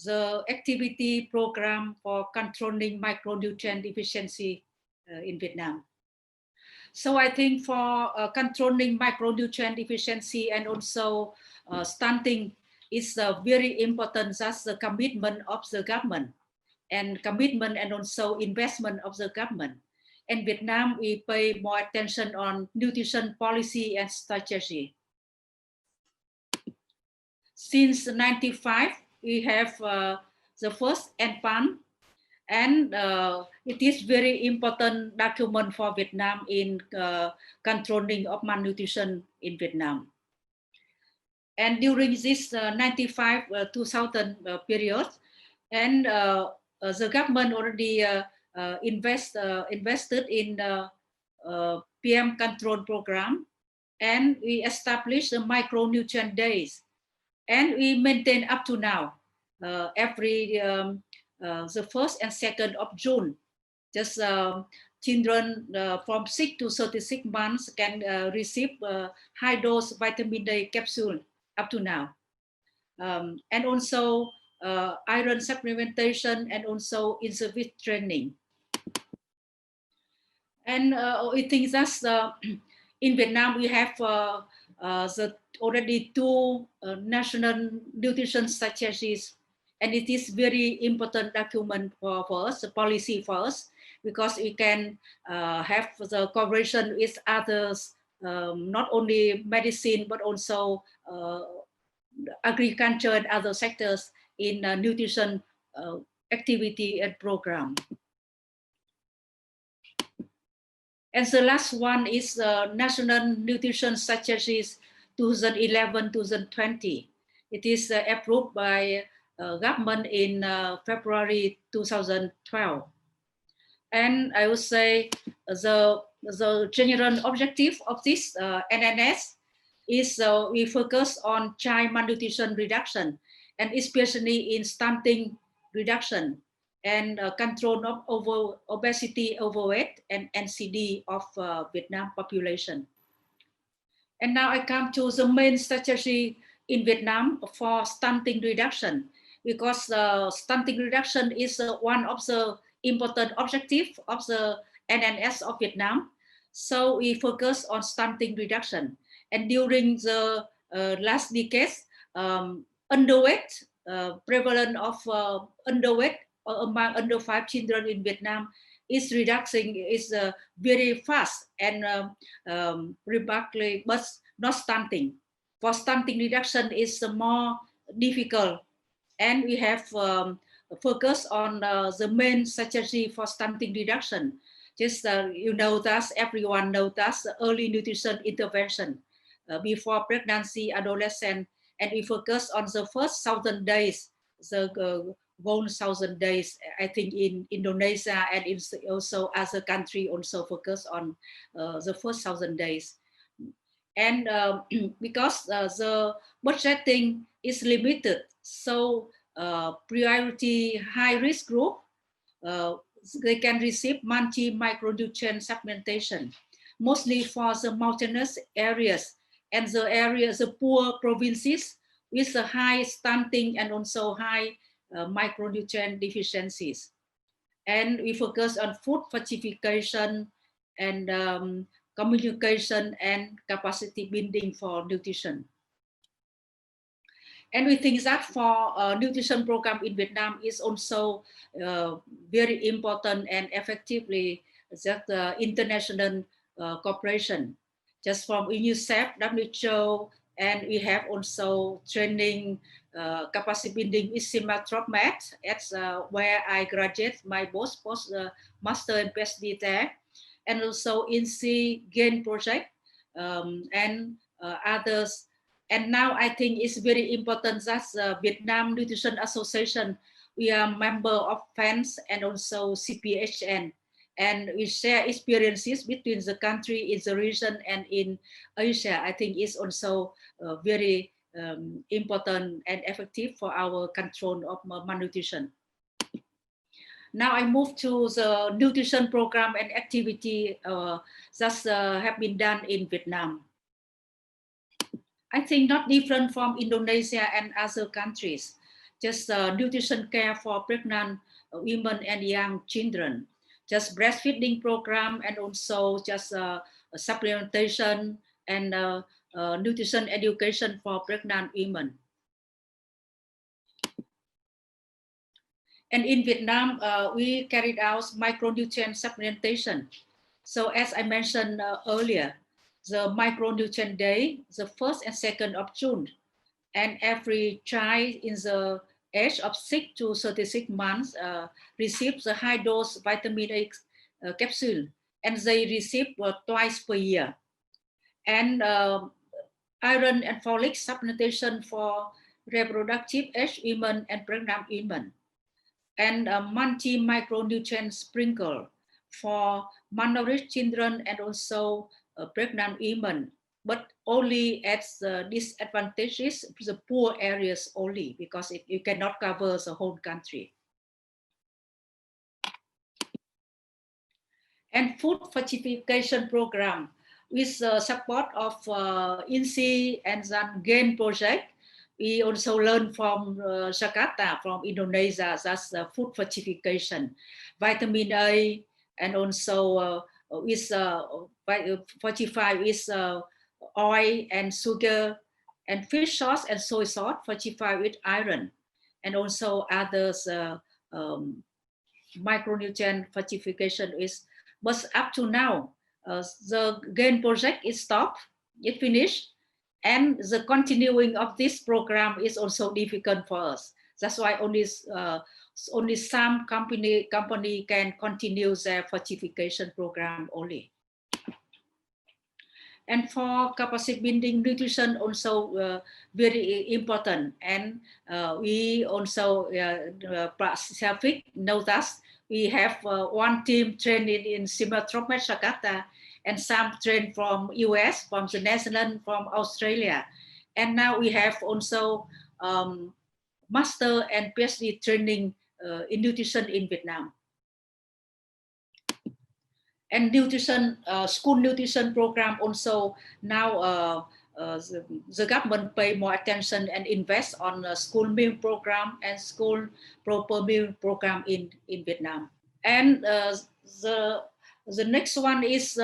the activity program for controlling micronutrient deficiency in Vietnam. So I think for controlling micronutrient deficiency and also stunting is very important. That's the commitment of the government and commitment and also investment of the government. In Vietnam, we pay more attention on nutrition policy and strategy. Since 1995, we have the first ISFAN, and it is very important document for Vietnam in controlling of malnutrition in Vietnam. And during this 95-2000 period, and the government already invested in the PM control program, and we established the micronutrient days, and we maintain up to now every the 1st and 2nd of June. Just children from 6 to 36 months can receive high dose vitamin D capsule up to now. And also iron supplementation and also in-service training. And I think that's in Vietnam, we have already 2 national nutrition strategies, and it is very important document for us, the policy for us, because we can have the cooperation with others, not only medicine, but also agriculture and other sectors in nutrition activity and program. And the last one is National Nutrition Strategies 2011-2020. It is approved by government in February 2012. And I would say the general objective of this NNS is we focus on child malnutrition reduction, and especially in stunting reduction and control of obesity, overweight, and NCD of Vietnam population. And now I come to the main strategy in Vietnam for stunting reduction, because stunting reduction is one of the important objectives of the NNS of Vietnam. So we focus on stunting reduction. And during the last decades, underweight, prevalence of underweight among under 5 children in Vietnam is reducing, is very fast and remarkably, but not stunting. For stunting reduction is more difficult, and we have focus on the main strategy for stunting reduction. Just you know that everyone knows that early nutrition intervention before pregnancy, adolescent, and we focus on the first 1,000 days, the 1,000 days, I think in Indonesia and in also as a country also focus on the first 1,000 days. And because the budgeting is limited, so priority high risk group, they can receive multi-micronutrient supplementation, mostly for the mountainous areas and the areas, the poor provinces with a high stunting and also high micronutrient deficiencies. And we focus on food fortification and communication and capacity building for nutrition. And we think that for nutrition program in Vietnam is also very important and effectively that international cooperation, just from UNICEF, WHO, and we have also training capacity building with Simatromed. That's where I graduate my both post master and PhD there, and also in C GAIN project and others. And now I think it's very important that Vietnam Nutrition Association, we are member of FANS and also CPHN, and we share experiences between the country in the region and in Asia. I think it's also very important and effective for our control of malnutrition. Now I move to the nutrition program and activity that have been done in Vietnam. I think not different from Indonesia and other countries. just nutrition care for pregnant women and young children, just breastfeeding program, and also just supplementation and nutrition education for pregnant women. And in Vietnam, we carried out micronutrient supplementation. So as I mentioned earlier, the Micronutrient Day, the 1st and 2nd of June, and every child in the age of 6 to 36 months receives a high dose vitamin A capsule, and they receive twice per year. And iron and folic supplementation for reproductive age women and pregnant women, and a multi-micronutrient sprinkle for malnourished children and also pregnant women, but only at the disadvantages, the poor areas only, because you cannot cover the whole country. And food fortification program with the support of INSI and then GAIN project. We also learn from Jakarta, from Indonesia, that's food fortification, vitamin A, and also with fortified with oil and sugar, and fish sauce and soy sauce fortified with iron, and also others micronutrient fortification is. But up to now, the GAIN project is stopped, it finished, and the continuing of this program is also difficult for us. That's why only some company can continue their fortification program only. And for capacity building nutrition also very important. And we also Pacific know that we have one team trained in Simatromet, Jakarta, and some trained from US, from the Netherlands, from Australia. And now we have also master and PhD training in nutrition in Vietnam. And nutrition, school nutrition program also now the government pay more attention and invest on school meal program and school proper meal program in Vietnam. And the next one is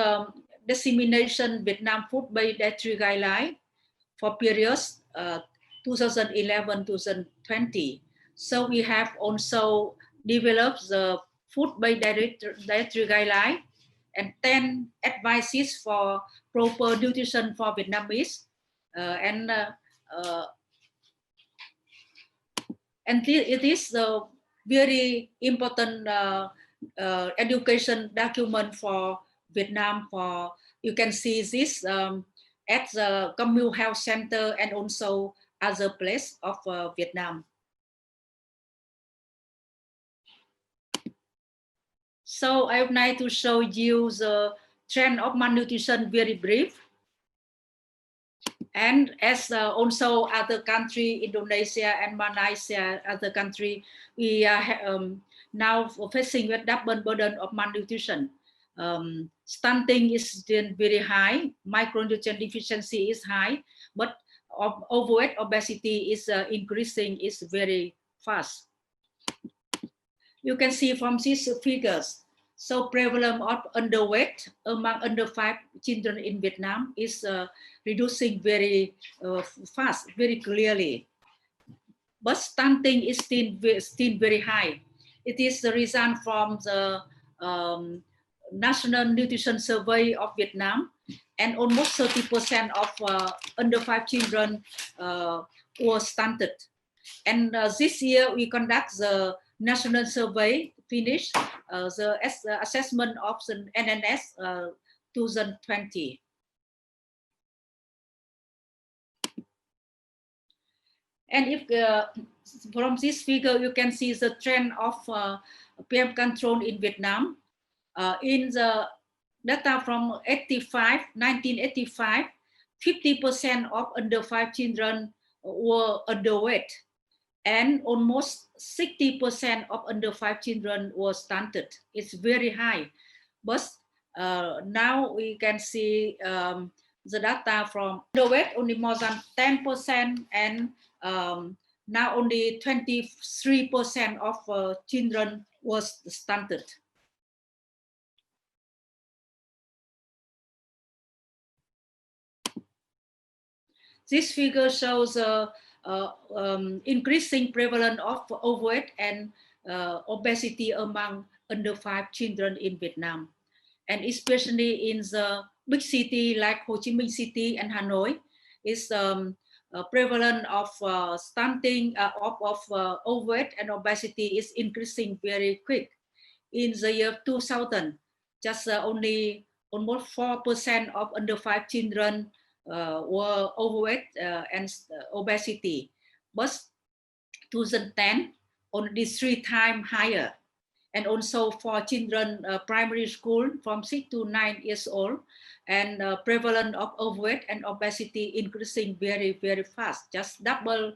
Dissemination Vietnam Food-Based Dietary Guideline for periods 2011-2020. So we have also developed the Food-Based Dietary Guideline and 10 advices for proper nutrition for Vietnamese. And it is a very important education document for Vietnam. For you can see this at the Communal Health Center and also other place of Vietnam. So I would like to show you the trend of malnutrition very brief. And as also other country, Indonesia and Malaysia, other country, we are now facing with double burden of malnutrition. Stunting is still very high, micronutrient deficiency is high, but overweight obesity is increasing, is very fast. You can see from these figures, so prevalence of underweight among under 5 children in Vietnam is reducing very fast, very clearly. But stunting is still very high. It is the result from the National Nutrition Survey of Vietnam, and almost 30% of under 5 children were stunted. And this year we conduct the national survey, finished the assessment of the IUNS 2020. And if from this figure you can see the trend of PM control in Vietnam. In the data from 1985, 50% of under 5 children were underweight, and almost 60% of under 5 children were stunted. It's very high. But now we can see the data from underweight only more than 10%, and Now only 23% of children was stunted. This figure shows increasing prevalence of overweight and obesity among under 5 children in Vietnam. And especially in the big city like Ho Chi Minh City and Hanoi, is prevalence of stunting, of overweight and obesity is increasing very quick. In the year 2000, just only almost 4% of under 5 children were overweight and obesity, but 2010 only 3 times higher. And also for children primary school from 6 to 9 years old, and prevalence of overweight and obesity increasing very, very fast, just double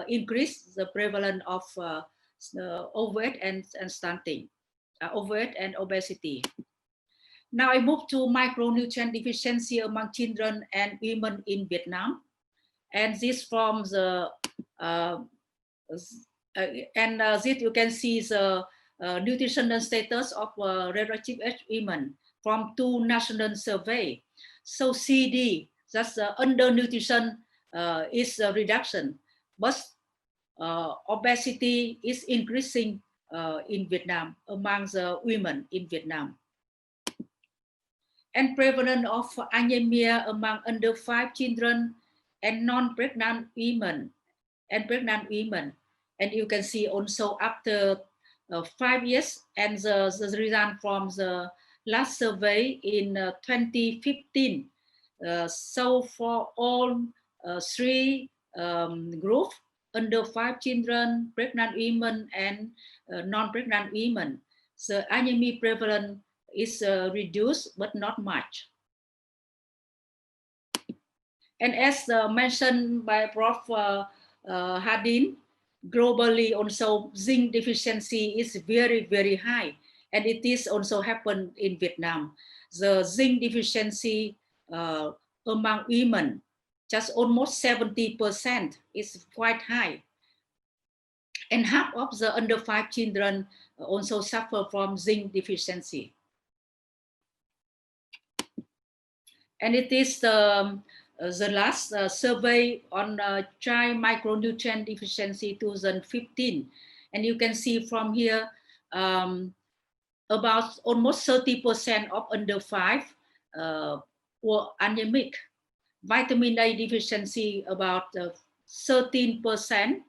increase the prevalence of overweight and stunting, overweight and obesity. Now I move to micronutrient deficiency among children and women in Vietnam. And this from the, this you can see the nutritional status of reproductive age women from 2 national survey. So CD, that's undernutrition is a reduction, but obesity is increasing in Vietnam among the women in Vietnam. And prevalence of anemia among under 5 children and non-pregnant women and pregnant women. And you can see also after 5 years, and the result from the last survey in 2015. So for all 3 groups, under 5 children, pregnant women, and non-pregnant women, the anemia prevalence is reduced, but not much. And as mentioned by Prof. Hadin, globally also zinc deficiency is very, very high. And it is also happened in Vietnam. The zinc deficiency among women, just almost 70% is quite high. And half of the under 5 children also suffer from zinc deficiency. And it is the last survey on child micronutrient deficiency 2015. And you can see from here, about almost 30% of under 5 were anemic. Vitamin A deficiency about 13%,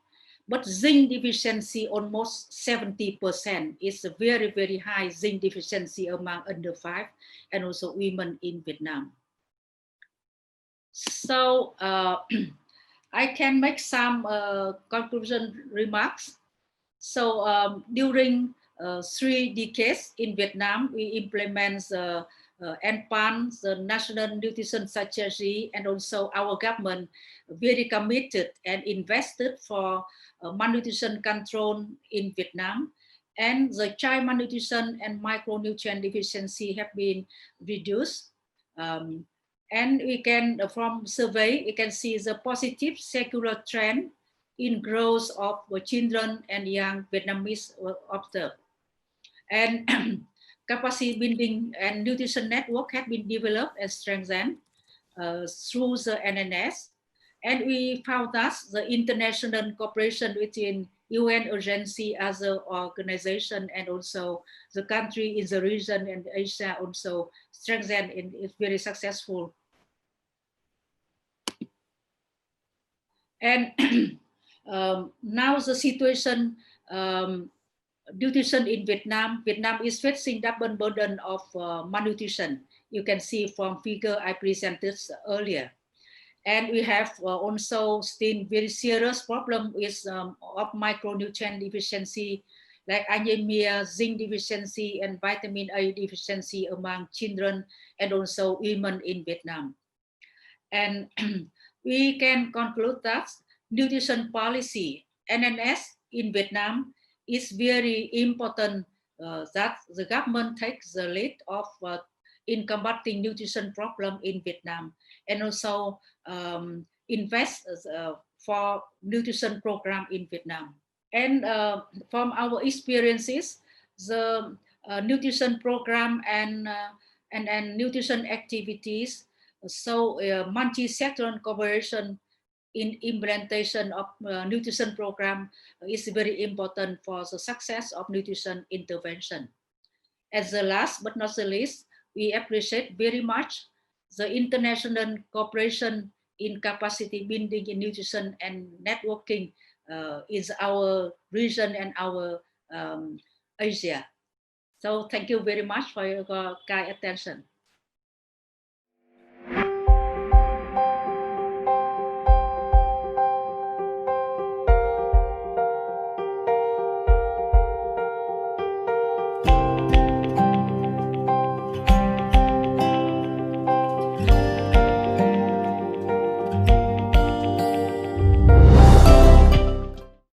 but zinc deficiency almost 70%. It's a very, very high zinc deficiency among under 5 and also women in Vietnam. So I can make some conclusion remarks. So during 3 decades in Vietnam, we implement the ISFAN, the National Nutrition Strategy, and also our government very committed and invested for malnutrition control in Vietnam. And the child malnutrition and micronutrient deficiency have been reduced. And we can, from survey, you can see the positive secular trend in growth of children and young Vietnamese observed. And capacity building and nutrition network have been developed and strengthened through the IUNS. And we found that the international cooperation between UN agency as an organization and also the country in the region and Asia also strengthened and is very successful. And now the situation, nutrition in Vietnam. Vietnam is facing double burden of malnutrition. You can see from figure I presented earlier. And we have also seen very serious problem with of micronutrient deficiency, like anemia, zinc deficiency, and vitamin A deficiency among children and also women in Vietnam. And we can conclude that nutrition policy, NNS in Vietnam, is very important that the government takes the lead of in combating nutrition problem in Vietnam, and also invest for nutrition program in Vietnam. And from our experiences, the nutrition program and nutrition activities, so multi-sectoral cooperation in implementation of nutrition program is very important for the success of nutrition intervention. As the last but not the least, we appreciate very much the international cooperation in capacity building in nutrition and networking is our region and our Asia. So thank you very much for your kind attention.